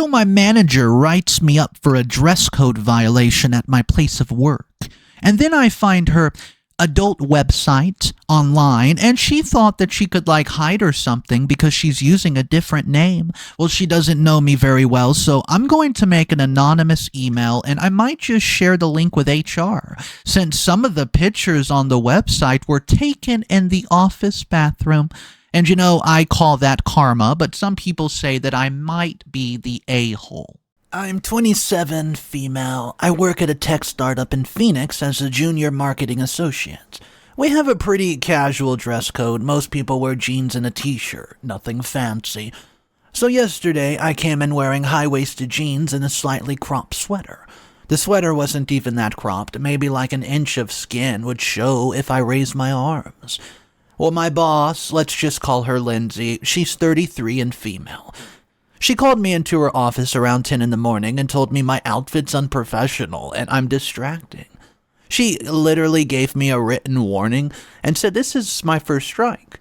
So my manager writes me up for a dress code violation at my place of work. And then I find her adult website online, and she thought that she could hide or something because she's using a different name. Well, she doesn't know me very well, so I'm going to make an anonymous email, and I might just share the link with HR, since some of the pictures on the website were taken in the office bathroom. And I call that karma, but some people say that I might be the a-hole. I'm 27, female. I work at a tech startup in Phoenix as a junior marketing associate. We have a pretty casual dress code. Most people wear jeans and a t-shirt, nothing fancy. So yesterday, I came in wearing high-waisted jeans and a slightly cropped sweater. The sweater wasn't even that cropped, maybe an inch of skin would show if I raised my arms. Well, my boss, let's just call her Lindsay, she's 33 and female. She called me into her office around 10 in the morning and told me my outfit's unprofessional and I'm distracting. She literally gave me a written warning and said this is my first strike.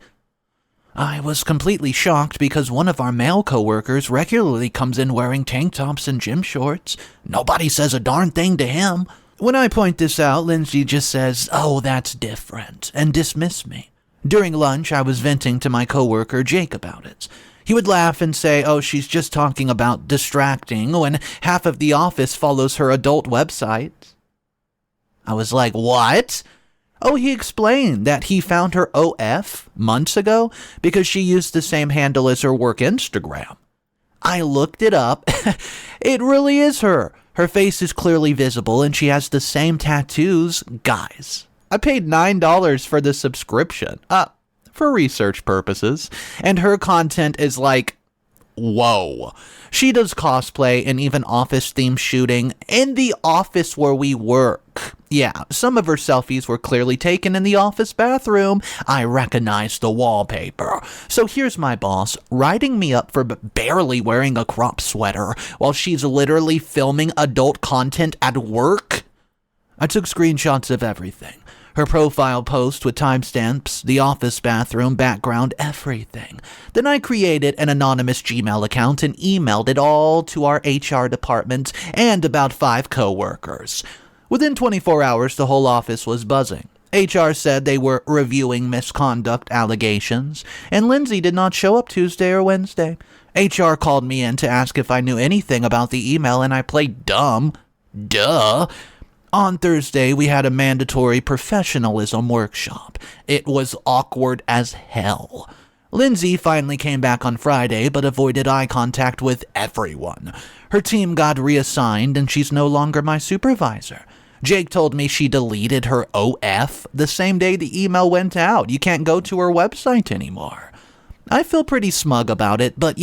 I was completely shocked because one of our male coworkers regularly comes in wearing tank tops and gym shorts. Nobody says a darn thing to him. When I point this out, Lindsay just says, "Oh, that's different," and dismissed me. During lunch, I was venting to my coworker Jake about it. He would laugh and say, "Oh, she's just talking about distracting," when half of the office follows her adult website. I was like, "What?" Oh, he explained that he found her OF months ago because she used the same handle as her work Instagram. I looked it up. It really is her. Her face is clearly visible and she has the same tattoos. Guys, I paid $9 for the subscription. For research purposes, and her content is whoa. She does cosplay and even office-themed shooting in the office where we work. Yeah, some of her selfies were clearly taken in the office bathroom. I recognized the wallpaper. So here's my boss writing me up for barely wearing a crop sweater while she's literally filming adult content at work. I took screenshots of everything. Her profile post with timestamps, the office bathroom, background, everything. Then I created an anonymous Gmail account and emailed it all to our HR department and about 5 coworkers. Within 24 hours, the whole office was buzzing. HR said they were reviewing misconduct allegations, and Lindsay did not show up Tuesday or Wednesday. HR called me in to ask if I knew anything about the email, and I played dumb. Duh. On Thursday, we had a mandatory professionalism workshop. It was awkward as hell. Lindsay finally came back on Friday, but avoided eye contact with everyone. Her team got reassigned, and she's no longer my supervisor. Jake told me she deleted her OF the same day the email went out. You can't go to her website anymore. I feel pretty smug about it, but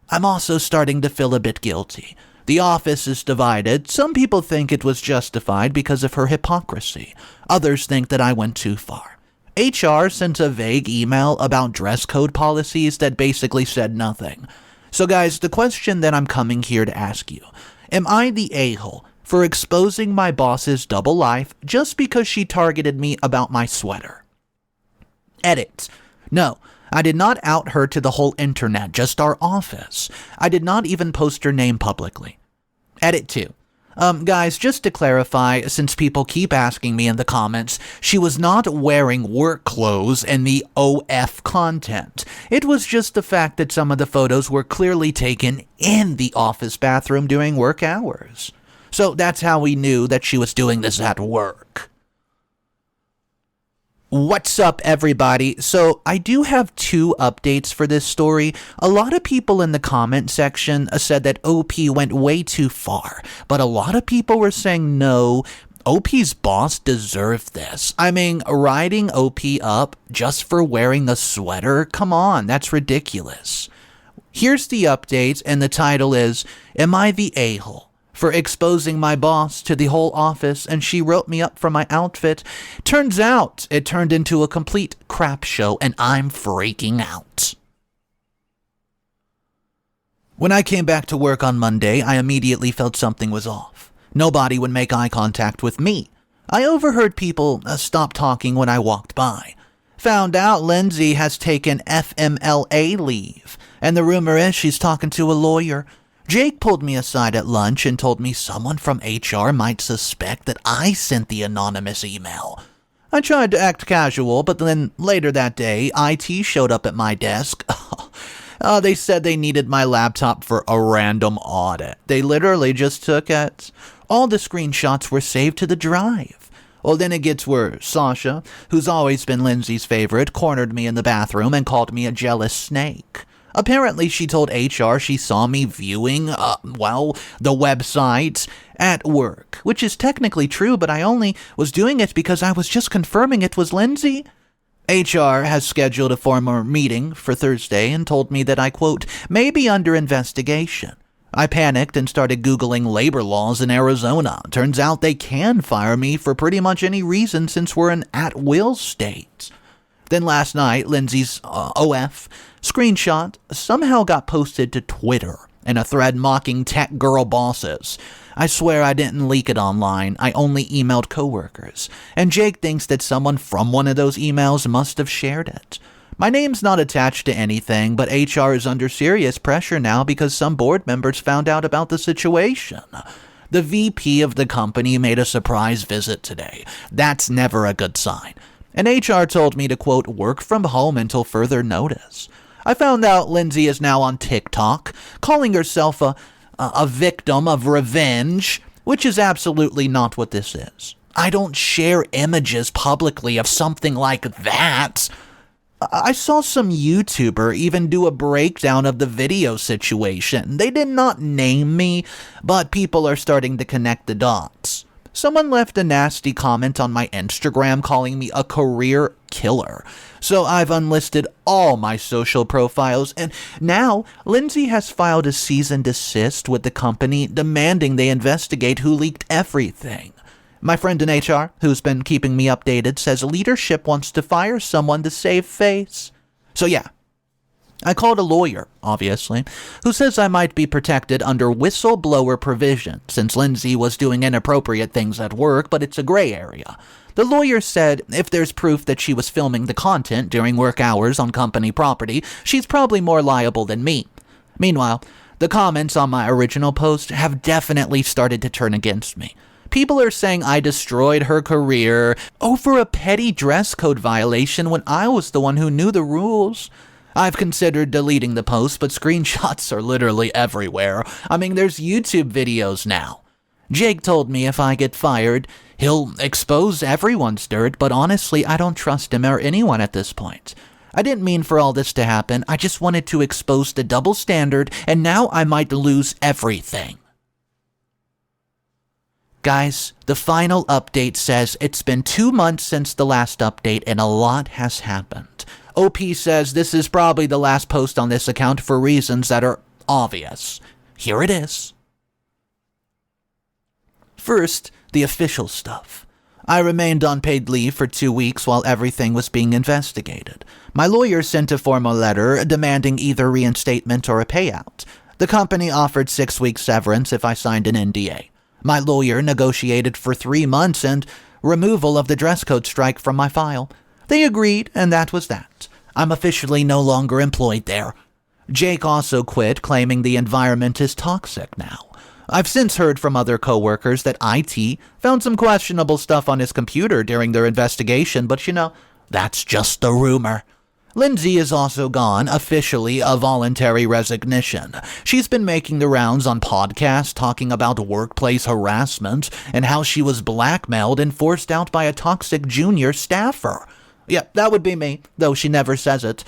I'm also starting to feel a bit guilty. The office is divided. Some people think it was justified because of her hypocrisy. Others think that I went too far. HR sent a vague email about dress code policies that basically said nothing. So guys, the question that I'm coming here to ask you, am I the a-hole for exposing my boss's double life just because she targeted me about my sweater? Edit. No. I did not out her to the whole internet, just our office. I did not even post her name publicly. Edit 2. Guys, just to clarify, since people keep asking me in the comments, she was not wearing work clothes in the OF content. It was just the fact that some of the photos were clearly taken in the office bathroom during work hours. So that's how we knew that she was doing this at work. What's up, everybody? So I do have 2 updates for this story. A lot of people in the comment section said that OP went way too far, but a lot of people were saying no, OP's boss deserved this. I mean, riding OP up just for wearing a sweater? Come on, that's ridiculous. Here's the update, and the title is, "Am I the a-hole for exposing my boss to the whole office, and she wrote me up for my outfit? Turns out it turned into a complete crap show, and I'm freaking out." When I came back to work on Monday, I immediately felt something was off. Nobody would make eye contact with me. I overheard people stop talking when I walked by. Found out Lindsay has taken FMLA leave, and the rumor is she's talking to a lawyer. Jake pulled me aside at lunch and told me someone from HR might suspect that I sent the anonymous email. I tried to act casual, but then later that day, IT showed up at my desk. They said they needed my laptop for a random audit. They literally just took it. All the screenshots were saved to the drive. Well, then it gets worse. Sasha, who's always been Lindsay's favorite, cornered me in the bathroom and called me a jealous snake. Apparently, she told HR she saw me viewing, the website at work, which is technically true, but I only was doing it because I was just confirming it was Lindsay. HR has scheduled a formal meeting for Thursday and told me that I, quote, may be under investigation. I panicked and started Googling labor laws in Arizona. Turns out they can fire me for pretty much any reason since we're an at-will state. Then last night, Lindsay's OF screenshot somehow got posted to Twitter in a thread mocking tech girl bosses. I swear I didn't leak it online. I only emailed coworkers. And Jake thinks that someone from one of those emails must have shared it. My name's not attached to anything, but HR is under serious pressure now because some board members found out about the situation. The VP of the company made a surprise visit today. That's never a good sign. And HR told me to, quote, work from home until further notice. I found out Lindsay is now on TikTok, calling herself a victim of revenge, which is absolutely not what this is. I don't share images publicly of something like that. I saw some YouTuber even do a breakdown of the video situation. They did not name me, but people are starting to connect the dots. Someone left a nasty comment on my Instagram calling me a career killer. So I've unlisted all my social profiles, and now Lindsay has filed a cease and desist with the company demanding they investigate who leaked everything. My friend in HR, who's been keeping me updated, says leadership wants to fire someone to save face. So yeah, I called a lawyer, obviously, who says I might be protected under whistleblower provision since Lindsay was doing inappropriate things at work, but it's a gray area. The lawyer said if there's proof that she was filming the content during work hours on company property, she's probably more liable than me. Meanwhile, the comments on my original post have definitely started to turn against me. People are saying I destroyed her career over a petty dress code violation when I was the one who knew the rules. I've considered deleting the post, but screenshots are literally everywhere. I mean, there's YouTube videos now. Jake told me if I get fired, he'll expose everyone's dirt, but honestly, I don't trust him or anyone at this point. I didn't mean for all this to happen. I just wanted to expose the double standard, and now I might lose everything. Guys, the final update says it's been 2 months since the last update and a lot has happened. OP says this is probably the last post on this account for reasons that are obvious. Here it is. First, the official stuff. I remained on paid leave for 2 weeks while everything was being investigated. My lawyer sent a formal letter demanding either reinstatement or a payout. The company offered 6 weeks severance if I signed an NDA. My lawyer negotiated for 3 months and removal of the dress code strike from my file. They agreed, and that was that. I'm officially no longer employed there. Jake also quit, claiming the environment is toxic now. I've since heard from other coworkers that IT found some questionable stuff on his computer during their investigation, but that's just a rumor. Lindsay is also gone, officially a voluntary resignation. She's been making the rounds on podcasts talking about workplace harassment and how she was blackmailed and forced out by a toxic junior staffer. Yeah, that would be me, though she never says it.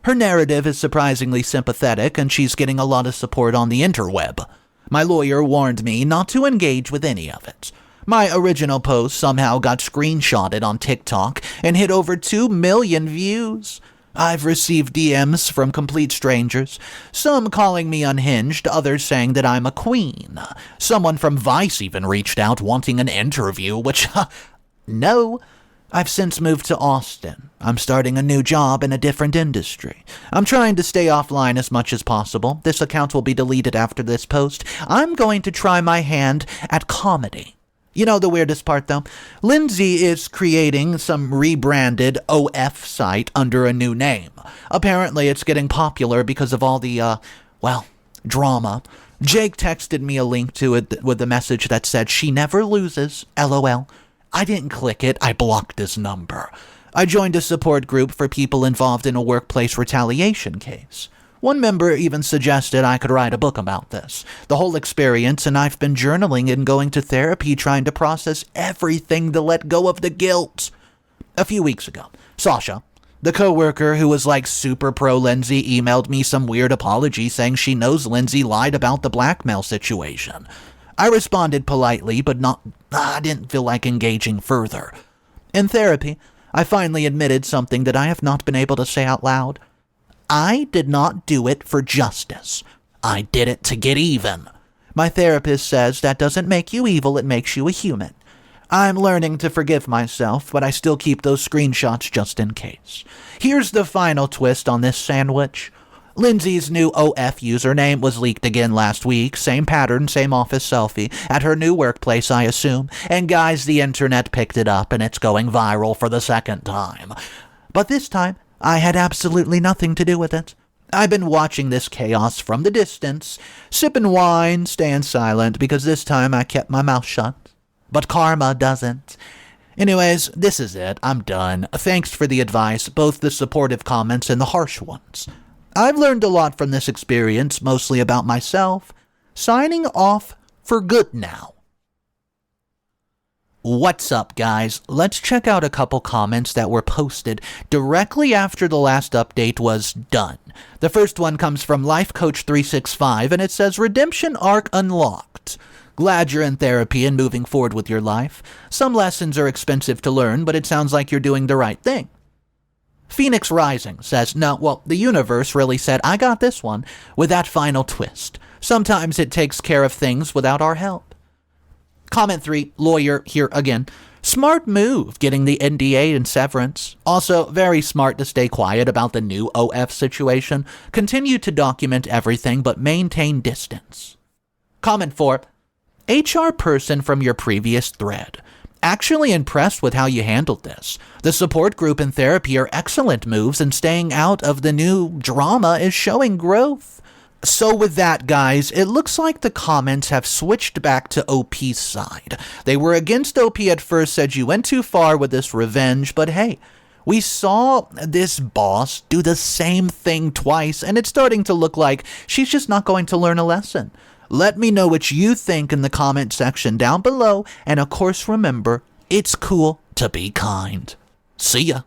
Her narrative is surprisingly sympathetic, and she's getting a lot of support on the interweb. My lawyer warned me not to engage with any of it. My original post somehow got screenshotted on TikTok and hit over 2 million views. I've received DMs from complete strangers, some calling me unhinged, others saying that I'm a queen. Someone from Vice even reached out wanting an interview, which, no. I've since moved to Austin. I'm starting a new job in a different industry. I'm trying to stay offline as much as possible. This account will be deleted after this post. I'm going to try my hand at comedy. You know the weirdest part, though? Lindsay is creating some rebranded OF site under a new name. Apparently, it's getting popular because of all the, drama. Jake texted me a link to it with a message that said, "She never loses, LOL." I didn't click it, I blocked his number. I joined a support group for people involved in a workplace retaliation case. One member even suggested I could write a book about this, the whole experience, and I've been journaling and going to therapy trying to process everything to let go of the guilt. A few weeks ago, Sasha, the coworker who was like super pro Lindsay, emailed me some weird apology saying she knows Lindsay lied about the blackmail situation. I responded politely, but I didn't feel like engaging further. In therapy, I finally admitted something that I have not been able to say out loud. I did not do it for justice. I did it to get even. My therapist says that doesn't make you evil, it makes you a human. I'm learning to forgive myself, but I still keep those screenshots just in case. Here's the final twist on this sandwich. Lindsay's new OF username was leaked again last week. Same pattern, same office selfie. At her new workplace, I assume. And guys, the internet picked it up and it's going viral for the second time. But this time, I had absolutely nothing to do with it. I've been watching this chaos from the distance, sipping wine, staying silent, because this time I kept my mouth shut. But karma doesn't. Anyways, this is it. I'm done. Thanks for the advice, both the supportive comments and the harsh ones. I've learned a lot from this experience, mostly about myself. Signing off for good now. What's up, guys? Let's check out a couple comments that were posted directly after the last update was done. The first one comes from LifeCoach365, and it says, "Redemption arc unlocked. Glad you're in therapy and moving forward with your life. Some lessons are expensive to learn, but it sounds like you're doing the right thing." Phoenix Rising says, the universe really said, "I got this one," with that final twist. Sometimes it takes care of things without our help. Comment 3, Lawyer, here again. Smart move getting the NDA and Severance. Also, very smart to stay quiet about the new OF situation. Continue to document everything, but maintain distance. Comment 4, HR person from your previous thread. Actually impressed with how you handled this. The support group and therapy are excellent moves, and staying out of the new drama is showing growth. So with that, guys, it looks like the comments have switched back to OP's side. They were against OP at first, said you went too far with this revenge, but hey, we saw this boss do the same thing twice, and it's starting to look like she's just not going to learn a lesson. Let me know what you think in the comment section down below, and of course remember, it's cool to be kind. See ya.